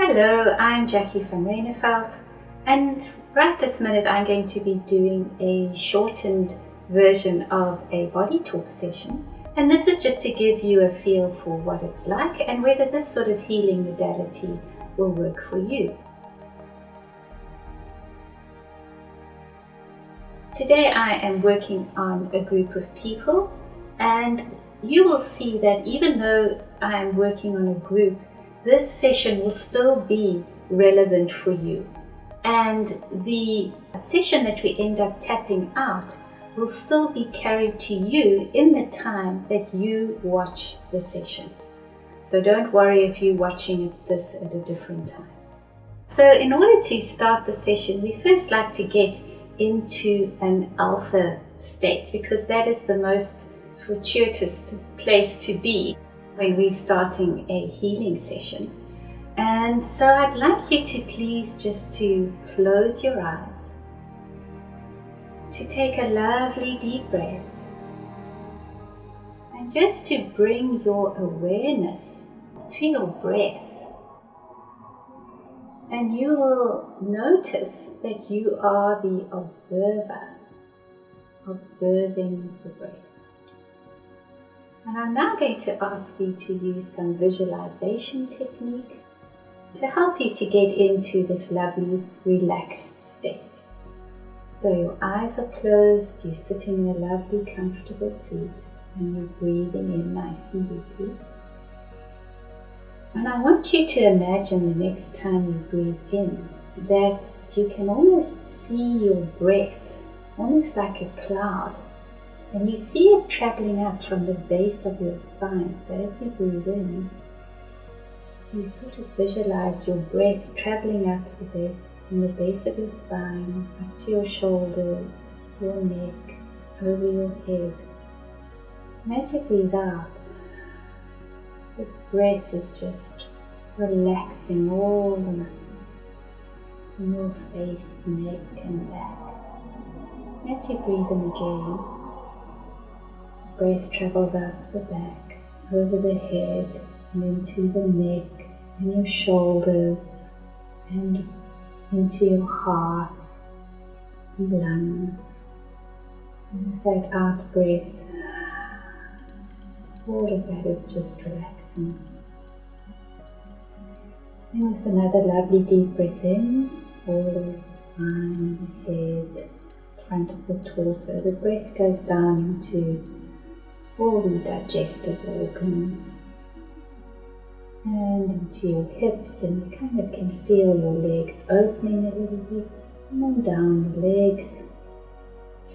Hello, I'm Jackie from Reinefeld, and right this minute I'm going to be doing a shortened version of a body talk session. And this is just to give you a feel for what it's like and whether this sort of healing modality will work for you. Today I am working on a group of people, and you will see that even though I am working on a group, this session will still be relevant for you. And the session that we end up tapping out will still be carried to you in the time that you watch the session. So don't worry if you're watching this at a different time. So in order to start the session, we first like to get into an alpha state, because that is the most fortuitous place to be when we're starting a healing session. And so I'd like you to please just to close your eyes, to take a lovely deep breath, and just to bring your awareness to your breath. And you will notice that you are the observer, observing the breath. And I'm now going to ask you to use some visualization techniques to help you to get into this lovely, relaxed state. So your eyes are closed, you're sitting in a lovely, comfortable seat, and you're breathing in nice and deeply. And I want you to imagine the next time you breathe in that you can almost see your breath, almost like a cloud. And you see it traveling up from the base of your spine. So as you breathe in, you sort of visualize your breath traveling up to the base, from the base of your spine, up to your shoulders, your neck, over your head. And as you breathe out, this breath is just relaxing all the muscles in your face, neck and back. As you breathe in again, breath travels out the back, over the head, and into the neck, and your shoulders, and into your heart, and lungs. And with that out breath, all of that is just relaxing. And with another lovely deep breath in, all over the spine, the head, front of the torso, the breath goes down into all the digestive organs and into your hips, and you kind of can feel your legs opening a little bit, and then down the legs,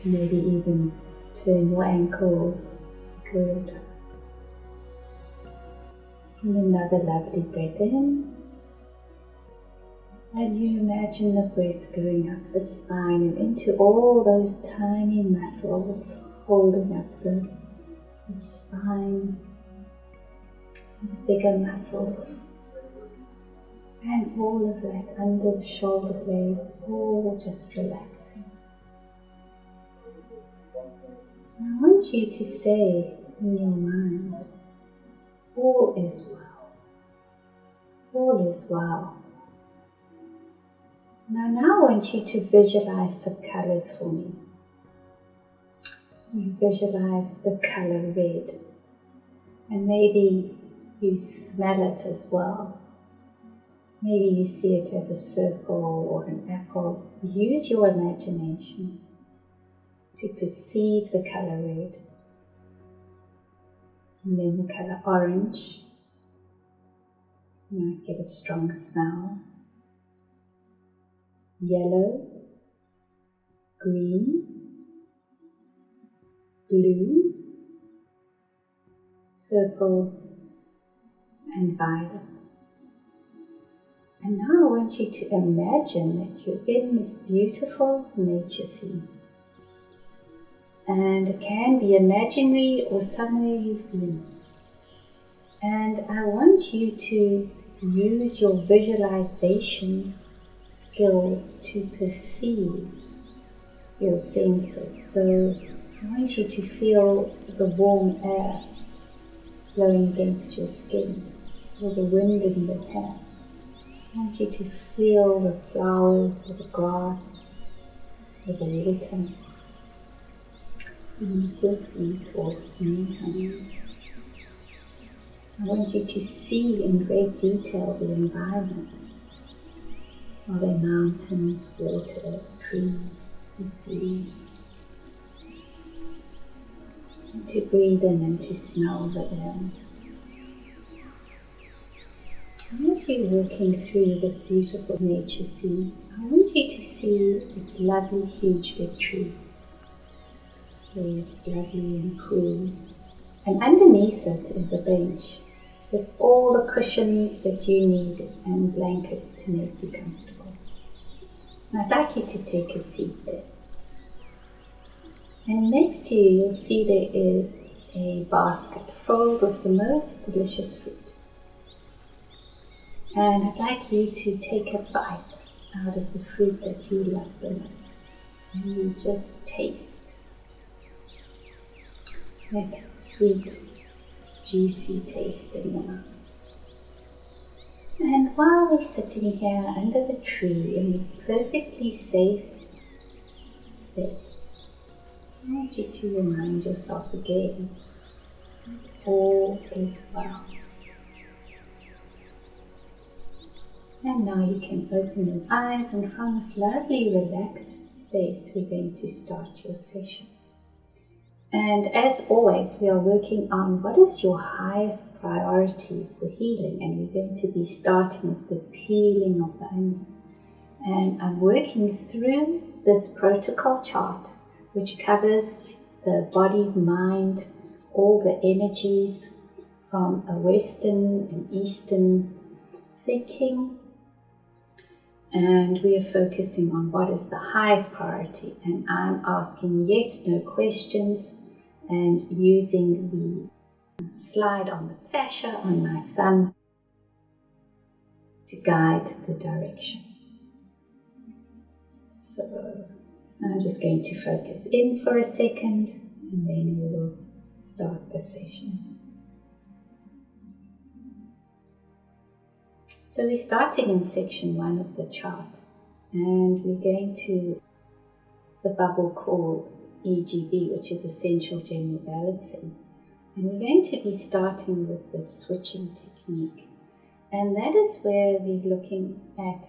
maybe even turn your ankles. Good. And another lovely breath in, and you imagine the breath going up the spine and into all those tiny muscles holding up the spine, the bigger muscles, and all of that under the shoulder blades, all just relaxing. And I want you to say in your mind, all is well. All is well. Now I want you to visualize some colors for me. You visualize the color red, and maybe you smell it as well. Maybe you see it as a circle or an apple. Use your imagination to perceive the color red, and then the color orange. You might get a strong smell. Yellow, green, blue, purple, and violet. And now I want you to imagine that you're in this beautiful nature scene. And it can be imaginary or somewhere you've been. And I want you to use your visualization skills to perceive your senses. So I want you to feel the warm air blowing against your skin, or the wind in the hair. I want you to feel the flowers or the grass or the water beneath your feet or in your hands. I want you to see in great detail the environment. Are there mountains, water, trees, the seas? And to breathe in and to smell the air. And as you're walking through this beautiful nature scene, I want you to see this lovely huge big tree. Where it's lovely and cool. And underneath it is a bench with all the cushions that you need and blankets to make you comfortable. And I'd like you to take a seat there. And next to you, you'll see there is a basket filled with the most delicious fruits. And I'd like you to take a bite out of the fruit that you love the most. And you just taste that sweet, juicy taste in your mouth. And while we're sitting here under the tree in this perfectly safe space, I want you to remind yourself again that all is well. And now you can open your eyes, and from this lovely relaxed space we're going to start your session. And as always, we are working on what is your highest priority for healing, and we're going to be starting with the peeling of the onion. And I'm working through this protocol chart, which covers the body, mind, all the energies from a Western and Eastern thinking. And we are focusing on what is the highest priority. And I'm asking yes, no questions and using the slide on the fascia on my thumb to guide the direction. So I'm just going to focus in for a second and then we will start the session. So we're starting in section 1 of the chart, and we're going to the bubble called EGB, which is Essential General Balancing. And we're going to be starting with the switching technique. And that is where we're looking at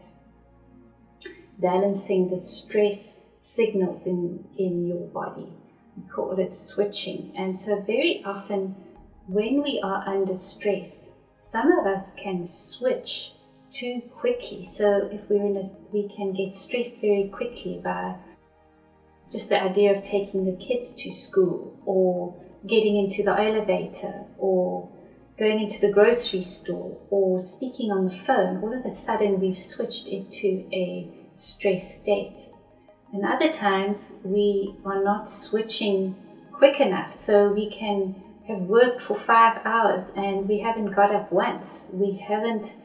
balancing the stress signals in your body. We call it switching. And so very often when we are under stress, some of us can switch too quickly. So if we can get stressed very quickly by just the idea of taking the kids to school, or getting into the elevator, or going into the grocery store, or speaking on the phone. All of a sudden we've switched into a stress state. And other times we are not switching quick enough, so we can have worked for 5 hours and we haven't got up once. We haven't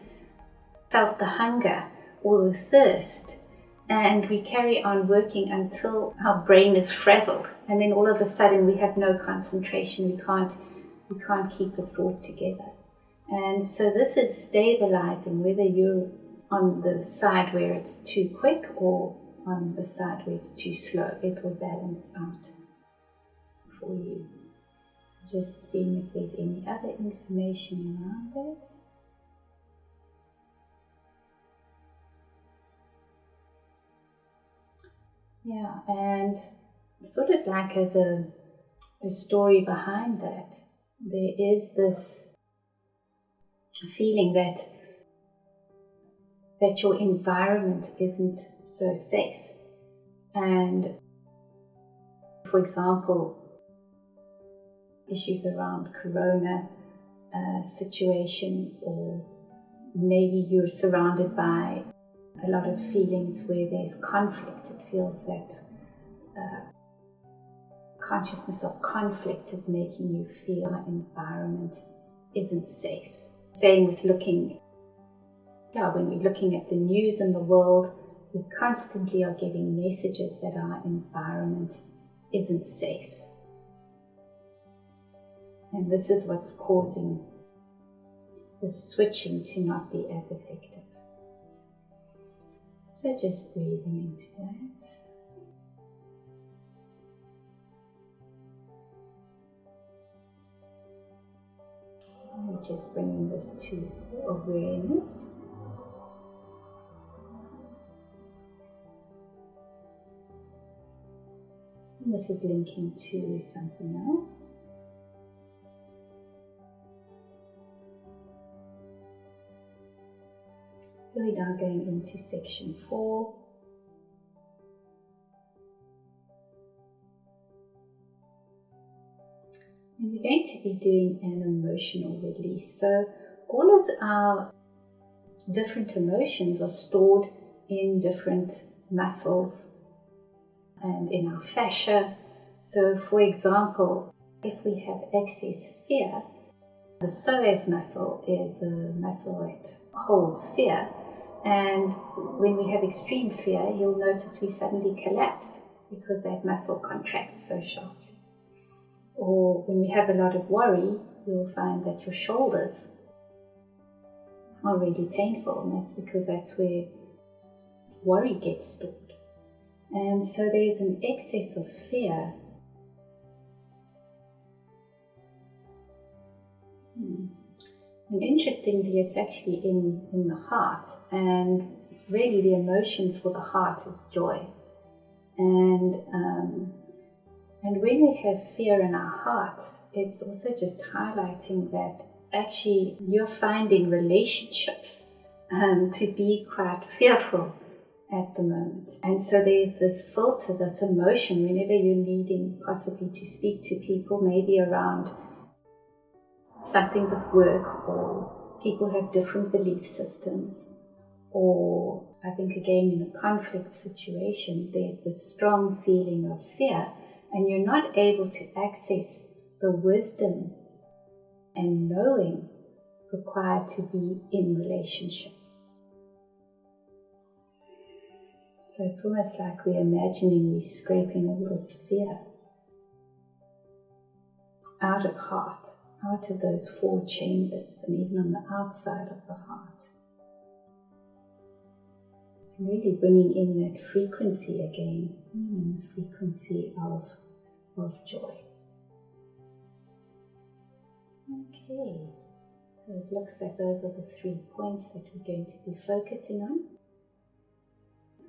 felt the hunger or the thirst, and we carry on working until our brain is frazzled, and then all of a sudden we have no concentration. We can't keep a thought together. And so this is stabilizing, whether you're on the side where it's too quick or on the side where it's too slow. It will balance out for you. Just seeing if there's any other information around that. Yeah, and sort of like as a story behind that, there is this feeling that your environment isn't so safe. And for example, issues around corona situation, or maybe you're surrounded by a lot of feelings where there's conflict. It feels that consciousness of conflict is making you feel our environment isn't safe. Same with when we're looking at the news in the world, we constantly are getting messages that our environment isn't safe. And this is what's causing the switching to not be as effective. So just breathing into that. And just bringing this to awareness. And this is linking to something else. So we're now going into section 4. And we're going to be doing an emotional release. So all of our different emotions are stored in different muscles and in our fascia. So for example, if we have excess fear, the psoas muscle is a muscle that holds fear. And when we have extreme fear, you'll notice we suddenly collapse because that muscle contracts so sharply. Or when we have a lot of worry, you'll find that your shoulders are really painful, and that's because that's where worry gets stored. And so there's an excess of fear. And interestingly, it's actually in the heart, and really the emotion for the heart is joy. And when we have fear in our hearts, it's also just highlighting that actually you're finding relationships to be quite fearful at the moment. And so there's this filter, this emotion, whenever you're needing possibly to speak to people, maybe around something with work, or people have different belief systems, or I think again in a conflict situation, there's this strong feeling of fear, and you're not able to access the wisdom and knowing required to be in relationship. So it's almost like we're imagining we're scraping all this fear out of heart, out of those 4 chambers, and even on the outside of the heart. And really bringing in that frequency again, the frequency of joy. Okay, so it looks like those are the 3 points that we're going to be focusing on.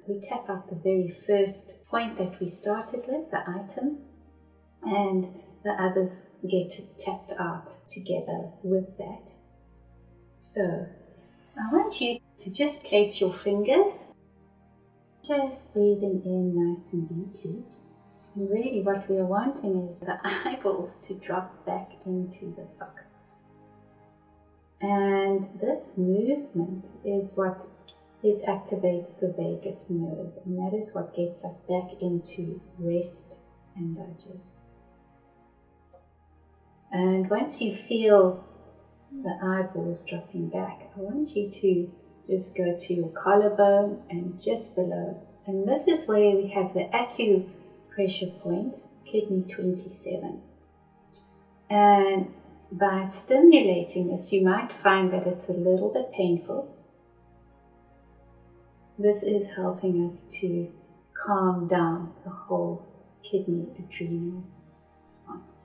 We tap out the very first point that we started with, the item, and the others get tapped out together with that. So I want you to just place your fingers, just breathing in nice and deeply. And really what we are wanting is the eyeballs to drop back into the sockets. And this movement is what activates the vagus nerve, and that is what gets us back into rest and digest. And once you feel the eyeballs dropping back, I want you to just go to your collarbone and just below. And this is where we have the acupressure point, kidney 27. And by stimulating this, you might find that it's a little bit painful. This is helping us to calm down the whole kidney adrenal response.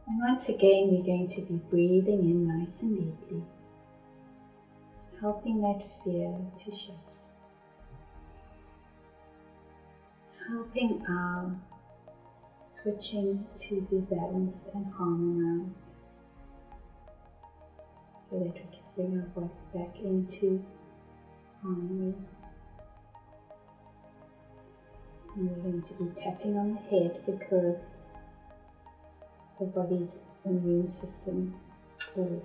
And once again, we're going to be breathing in nice and deeply, helping that fear to shift, helping our switching to be balanced and harmonized, so that we can bring our body back into harmony. And we're going to be tapping on the head because the body's immune system, or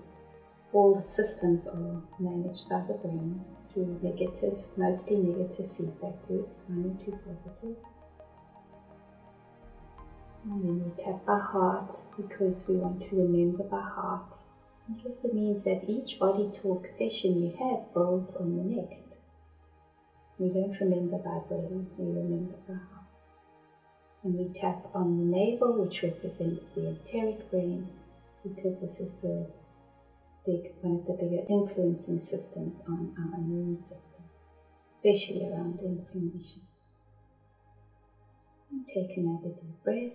all the systems, are managed by the brain through mostly negative feedback loops, 1 or 2 positive. And then we tap our heart because we want to remember by heart. It also means that each BodyTalk session you have builds on the next. We don't remember by brain, we remember by heart. And we tap on the navel, which represents the enteric brain, because this is one of the bigger influencing systems on our immune system. It's especially around inflammation. Take another deep breath.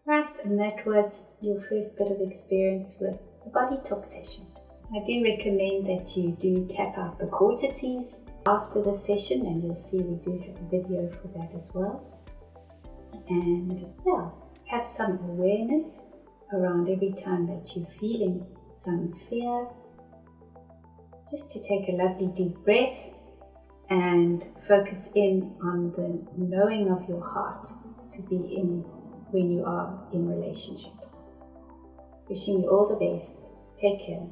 Right, and that was your first bit of experience with the BodyTalk session. I do recommend that you do tap out the cortices after the session, and you'll see we do have a video for that as well. And yeah, have some awareness around every time that you're feeling some fear. Just to take a lovely deep breath and focus in on the knowing of your heart to be in when you are in relationship. Wishing you all the best. Take care.